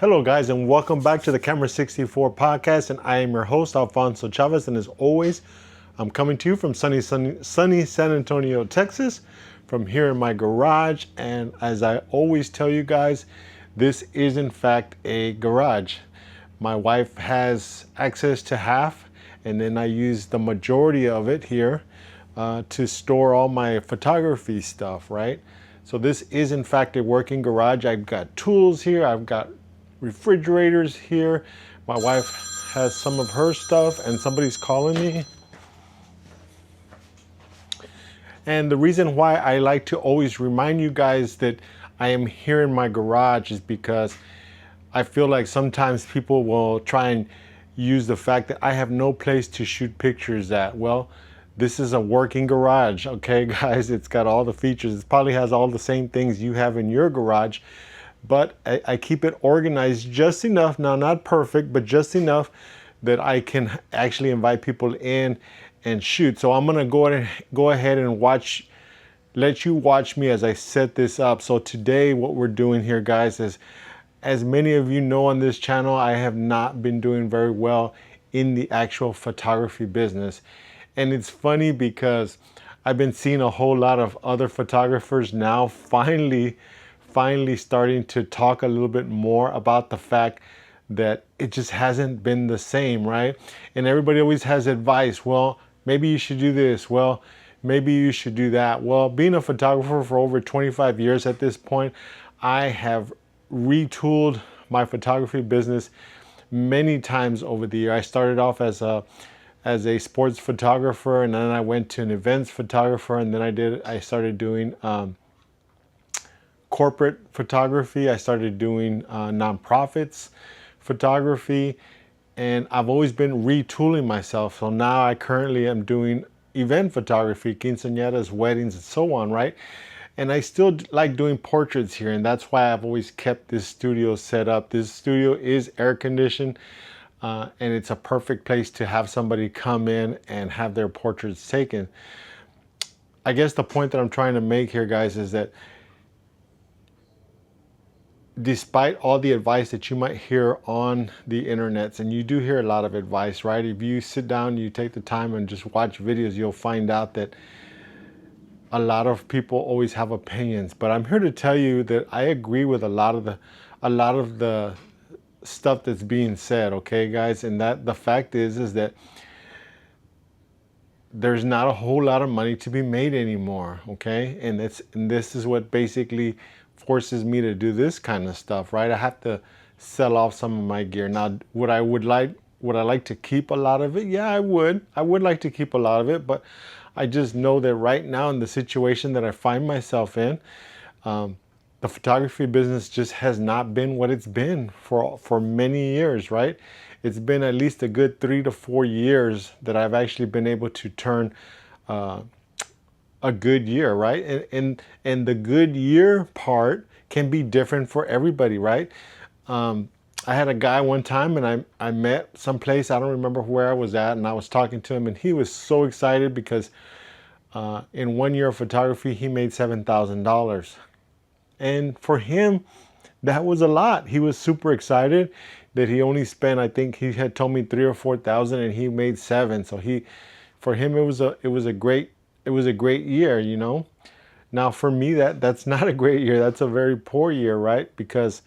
Hello guys, and welcome back to the Camera 64 podcast, and I am your host Alfonso Chavez, and as always I'm coming to you from sunny San Antonio, Texas, from here in my garage. And as I always tell you guys, this is in fact a garage. My wife has access to half, and then I use the majority of it here to store all my photography stuff, right? So this is in fact a working garage. I've got tools here, I've got refrigerators here. My wife has some of her stuff, and somebody's calling me. And the reason why I like to always remind you guys that I am here in my garage is because I feel like sometimes people will try and use the fact that I have no place to shoot pictures at. Well, this is a working garage, okay guys? It's got all the features. It probably has all the same things you have in your garage, but I keep it organized just enough, now not perfect, but just enough that I can actually invite people in and shoot. So I'm gonna go ahead and let you watch me as I set this up. So today what we're doing here, guys, is, as many of you know on this channel, I have not been doing very well in the actual photography business. And it's funny because I've been seeing a whole lot of other photographers now finally starting to talk a little bit more about the fact that it just hasn't been the same, right? And everybody always has advice. Well, maybe you should do this. Well, maybe you should do that. Well, being a photographer for over 25 years at this point, I have retooled my photography business many times over the year. I started off as a sports photographer, and then I went to an events photographer, and then I started doing corporate photography. I started doing nonprofits photography, and I've always been retooling myself. So now I currently am doing event photography, quinceañeras, weddings, and so on, right? And I still like doing portraits here, and that's why I've always kept this studio set up. This studio is air conditioned, and it's a perfect place to have somebody come in and have their portraits taken. I guess the point that I'm trying to make here, guys, is that despite all the advice that you might hear on the internets, and you do hear a lot of advice, right? If you sit down, you take the time and just watch videos, you'll find out that a lot of people always have opinions. But I'm here to tell you that I agree with a lot of the stuff that's being said, okay guys? And that the fact is that there's not a whole lot of money to be made anymore, okay? And this is what basically forces me to do this kind of stuff, right? I have to sell off some of my gear. Now, would I like to keep a lot of it? Yeah, I would like to keep a lot of it, but I just know that right now, in the situation that I find myself in, the photography business just has not been what it's been for many years, right? It's been at least a good 3 to 4 years that I've actually been able to turn a good year, right? And the good year part can be different for everybody, right? I had a guy one time, and I met someplace, I don't remember where I was at, and I was talking to him, and he was so excited because in 1 year of photography, he made $7,000. And for him, that was a lot. He was super excited that he only spent, I think he had told me 3,000 or 4,000, and he made 7. So for him, it was a great year, you know. Now for me, that's not a great year. That's a very poor year, right? Because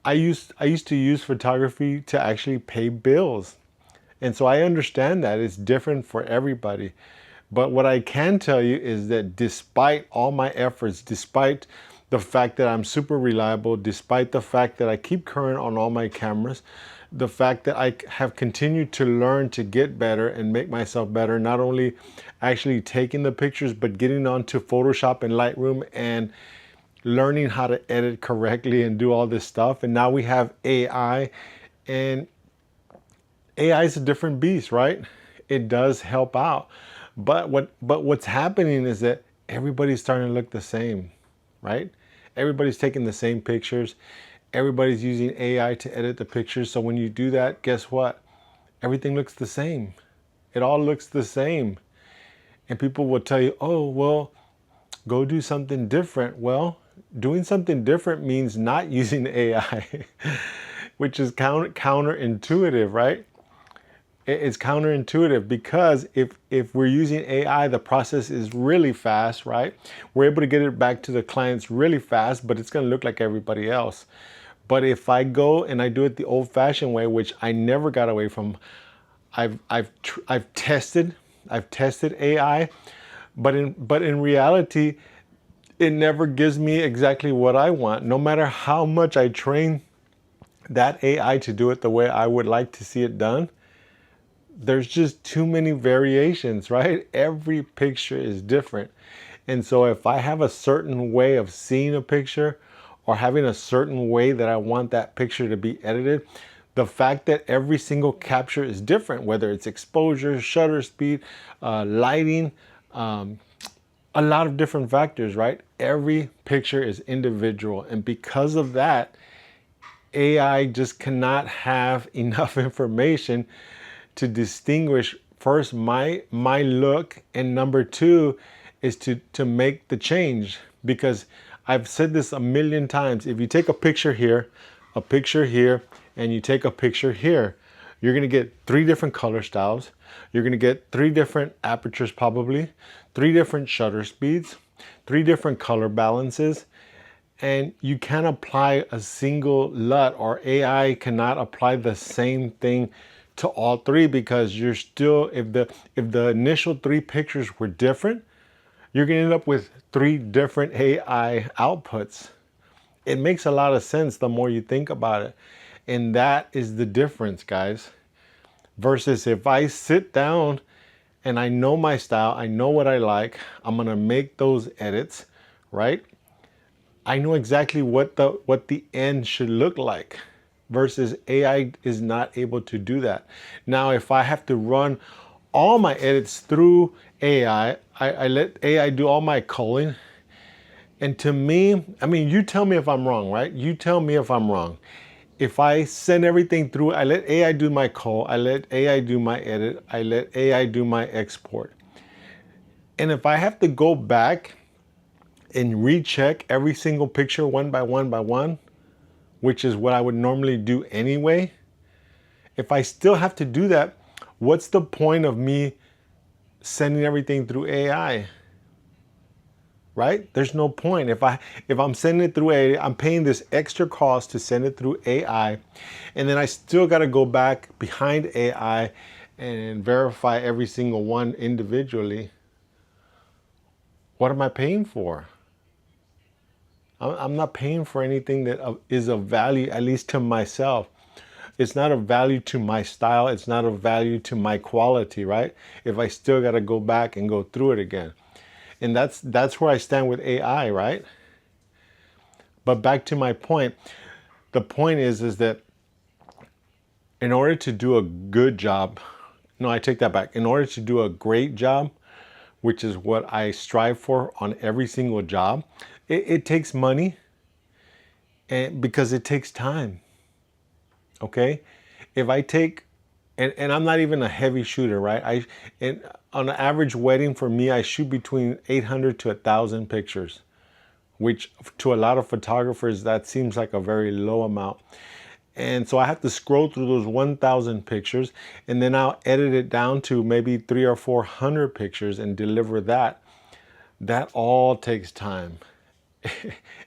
I used to use photography to actually pay bills. And so I understand that it's different for everybody. But what I can tell you is that despite all my efforts, despite the fact that I'm super reliable, despite the fact that I keep current on all my cameras, the fact that I have continued to learn to get better and make myself better, not only actually taking the pictures, but getting onto Photoshop and Lightroom and learning how to edit correctly and do all this stuff. And now we have AI, and AI is a different beast, right? It does help out. But what's happening is that everybody's starting to look the same, right? Everybody's taking the same pictures. Everybody's using AI to edit the pictures. So when you do that, guess what? Everything looks the same. It all looks the same. And people will tell you, oh, well, go do something different. Well, Doing something different means not using AI, which is counterintuitive, right? It's counterintuitive because if we're using AI, the process is really fast, right? We're able to get it back to the clients really fast, but it's going to look like everybody else. But if I go and I do it the old-fashioned way, which I never got away from, I've tested AI, but in reality, it never gives me exactly what I want. No matter how much I train that AI to do it the way I would like to see it done, there's just too many variations, right? Every picture is different. And so if I have a certain way of seeing a picture or having a certain way that I want that picture to be edited, the fact that every single capture is different, whether it's exposure, shutter speed, lighting, a lot of different factors, right? Every picture is individual. And because of that, AI just cannot have enough information to distinguish first my look, and number two is to make the change. Because I've said this a million times, if you take a picture here, and you take a picture here, you're gonna get 3 different color styles. You're gonna get 3 different apertures, probably 3 different shutter speeds, 3 different color balances, and you can't apply a single LUT, or AI cannot apply the same thing to all 3, because you're still, if the initial 3 pictures were different, you're gonna end up with 3 different AI outputs. It makes a lot of sense the more you think about it. And that is the difference, guys. Versus if I sit down and I know my style, I know what I like, I'm gonna make those edits, right? I know exactly what the end should look like. Versus AI is not able to do that. Now, if I have to run all my edits through AI, I let AI do all my culling. And to me, I mean, you tell me if I'm wrong, right? You tell me if I'm wrong. If I send everything through, I let AI do my cull, I let AI do my edit, I let AI do my export. And if I have to go back and recheck every single picture one by one, which is what I would normally do anyway, if I still have to do that, what's the point of me sending everything through AI? Right? There's no point. If I'm sending it through AI, I'm paying this extra cost to send it through AI, and then I still got to go back behind AI and verify every single one individually. What am I paying for? I'm not paying for anything that is of value, at least to myself. It's not of value to my style. It's not of value to my quality, right? If I still got to go back and go through it again. And that's where I stand with AI, right? But back to my point. The point is that in order to do a good job, no, I take that back. In order to do a great job, which is what I strive for on every single job, it takes money, and because it takes time. Okay? If I take, and I'm not even a heavy shooter, right? On an average wedding for me, I shoot between 800 to 1,000 pictures, which to a lot of photographers, that seems like a very low amount. And so I have to scroll through those 1,000 pictures, and then I'll edit it down to maybe 300 or 400 pictures and deliver that. That all takes time.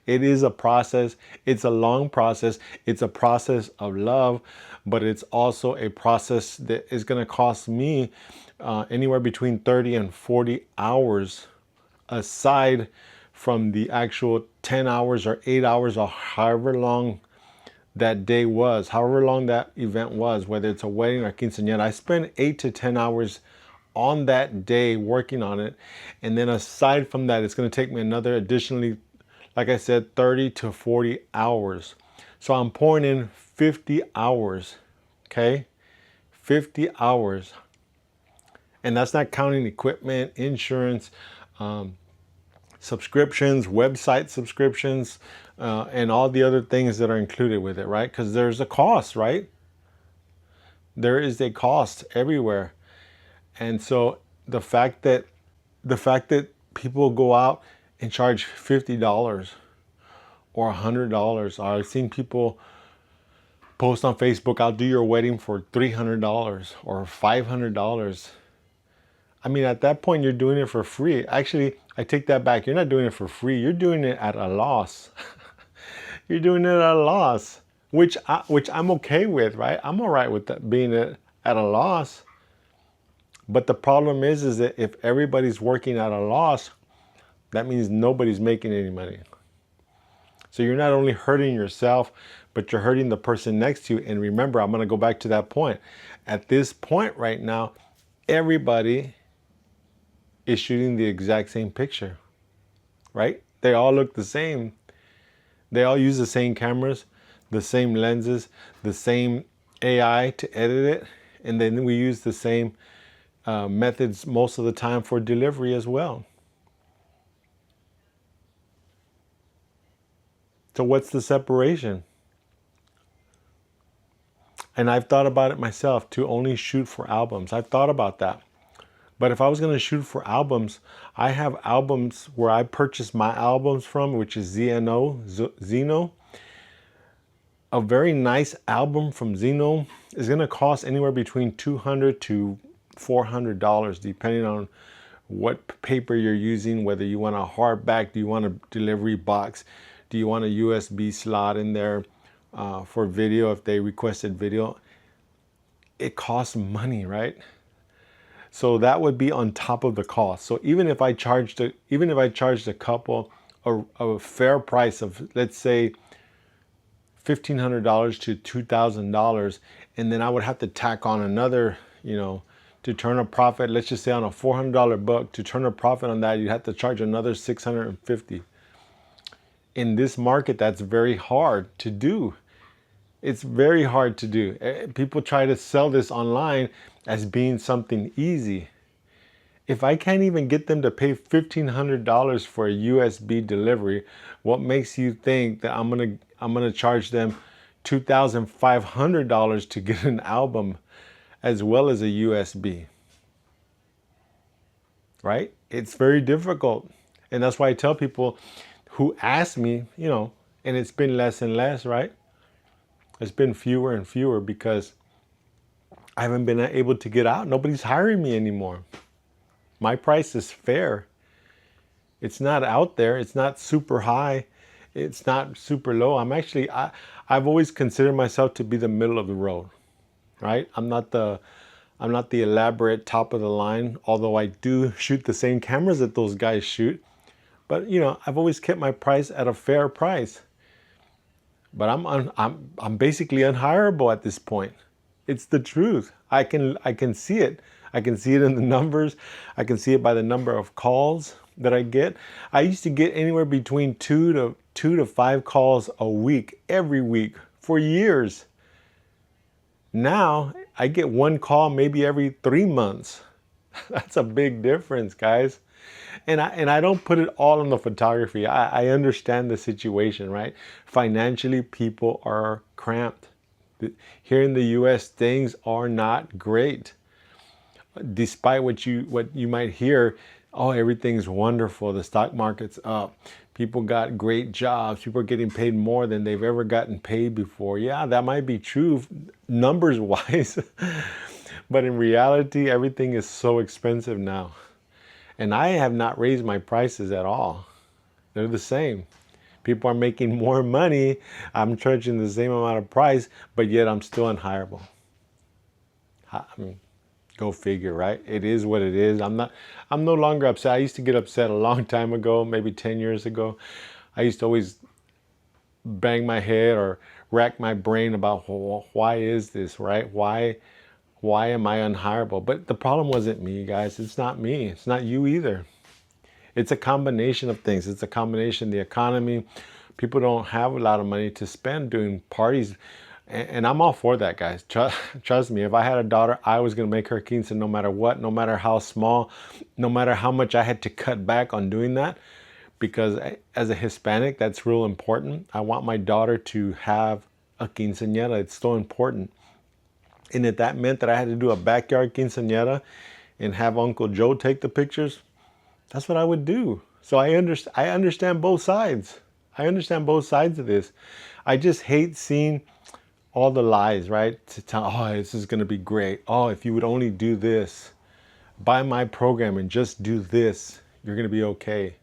It is a process. It's a long process. It's a process of love, but it's also a process that is going to cost me anywhere between 30 and 40 hours, aside from the actual 10 hours or 8 hours or however long that day was, however long that event was, whether it's a wedding or quinceañera. I spend 8 to 10 hours on that day working on it. And then aside from that, it's going to take me another additionally, like I said, 30 to 40 hours. So I'm pouring in 50 hours, okay? 50 hours. And that's not counting equipment, insurance, subscriptions, website subscriptions, and all the other things that are included with it, right? Because there's a cost, right? There is a cost everywhere. And so the fact that people go out and charge $50 or $100. Or I've seen people post on Facebook, I'll do your wedding for $300 or $500. I mean, at that point, you're doing it for free. Actually, I take that back. You're not doing it for free. You're doing it at a loss. You're doing it at a loss, which I'm okay with, right? I'm all right with that, being at a loss. But the problem is that if everybody's working at a loss, that means nobody's making any money. So you're not only hurting yourself, but you're hurting the person next to you. And remember, I'm going to go back to that point. At this point right now, everybody is shooting the exact same picture, right? They all look the same. They all use the same cameras, the same lenses, the same AI to edit it. And then we use the same methods most of the time for delivery as well. So what's the separation? And I've thought about it myself, to only shoot for albums. I've thought about that. But if I was going to shoot for albums, I have albums where I purchase my albums from, which is Zeno. A very nice album from Zeno is going to cost anywhere between $200 to $400, depending on what paper you're using, whether you want a hardback, do you want a delivery box, do you want a USB slot in there for video if they requested video. It costs money, right? So that would be on top of the cost. So even if I charged a couple a fair price of, let's say, $1,500 to $2,000, and then I would have to tack on another, to turn a profit. Let's just say on a $400 book, to turn a profit on that, you'd have to charge another $650. In this market, that's very hard to do. It's very hard to do. People try to sell this online as being something easy. If I can't even get them to pay $1,500 for a USB delivery, what makes you think that I'm gonna charge them $2,500 to get an album as well as a USB? Right? It's very difficult. And that's why I tell people who ask me, and it's been less and less, right? It's been fewer and fewer because I haven't been able to get out. Nobody's hiring me anymore. My price is fair. It's not out there. It's not super high. It's not super low. I've always considered myself to be the middle of the road, right? I'm not the elaborate top of the line, although I do shoot the same cameras that those guys shoot. But I've always kept my price at a fair price. But I'm basically unhireable at this point. It's the truth. I can see it. I can see it in the numbers. I can see it by the number of calls that I get. I used to get anywhere between two to 5 calls a week, every week, for years. Now I get 1 call maybe every 3 months. That's a big difference, guys. And I don't put it all on the photography. I understand the situation, right? Financially, people are cramped. Here in the US, things are not great. Despite what you might hear, oh, everything's wonderful. The stock market's up. People got great jobs. People are getting paid more than they've ever gotten paid before. Yeah, that might be true numbers wise. But in reality, everything is so expensive now. And I have not raised my prices at all. They're the same. People are making more money. I'm charging the same amount of price, but yet I'm still unhireable. I mean, go figure, right? It is what it is. I'm no longer upset. I used to get upset a long time ago, maybe 10 years ago. I used to always bang my head or rack my brain about, well, why is this, right? Why am I unhireable? But the problem wasn't me, guys. It's not me. It's not you either. It's a combination of things. It's a combination of the economy. People don't have a lot of money to spend doing parties. And I'm all for that, guys. Trust me, if I had a daughter, I was going to make her quince no matter what, no matter how small, no matter how much I had to cut back on doing that. Because as a Hispanic, that's real important. I want my daughter to have a quinceañera. It's so important. And if that meant that I had to do a backyard quinceañera and have Uncle Joe take the pictures, that's what I would do. So I understand both sides. I understand both sides of this. I just hate seeing all the lies, right? To tell, oh, this is going to be great. Oh, if you would only do this, buy my program and just do this, you're going to be okay.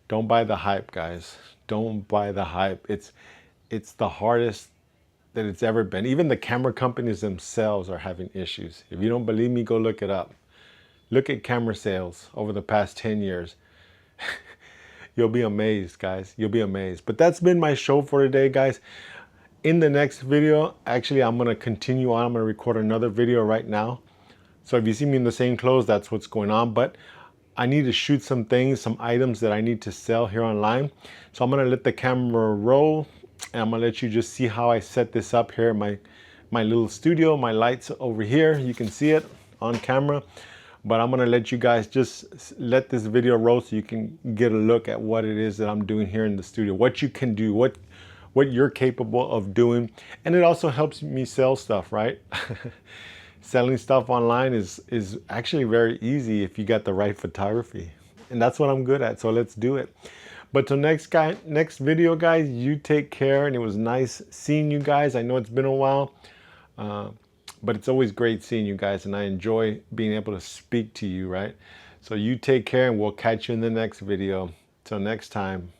Don't buy the hype, guys. Don't buy the hype. It's the hardest that it's ever been. Even the camera companies themselves are having issues. If you don't believe me, go look it up. Look at camera sales over the past 10 years. You'll be amazed, guys. You'll be amazed. But that's been my show for today, guys. In the next video, actually, I'm going to continue on. I'm going to record another video right now. So if you see me in the same clothes, that's what's going on. But I need to shoot some things, some items that I need to sell here online. So I'm going to let the camera roll, and I'm going to let you just see how I set this up here in my little studio. My lights over here, you can see it on camera. But I'm gonna let you guys just let this video roll so you can get a look at what it is that I'm doing here in the studio, what you can do, what you're capable of doing. And it also helps me sell stuff, right? Selling stuff online is actually very easy if you got the right photography. And that's what I'm good at, so let's do it. But till next video, guys, you take care, and it was nice seeing you guys. I know it's been a while. But it's always great seeing you guys, and I enjoy being able to speak to you, right? So you take care, and we'll catch you in the next video. Till next time.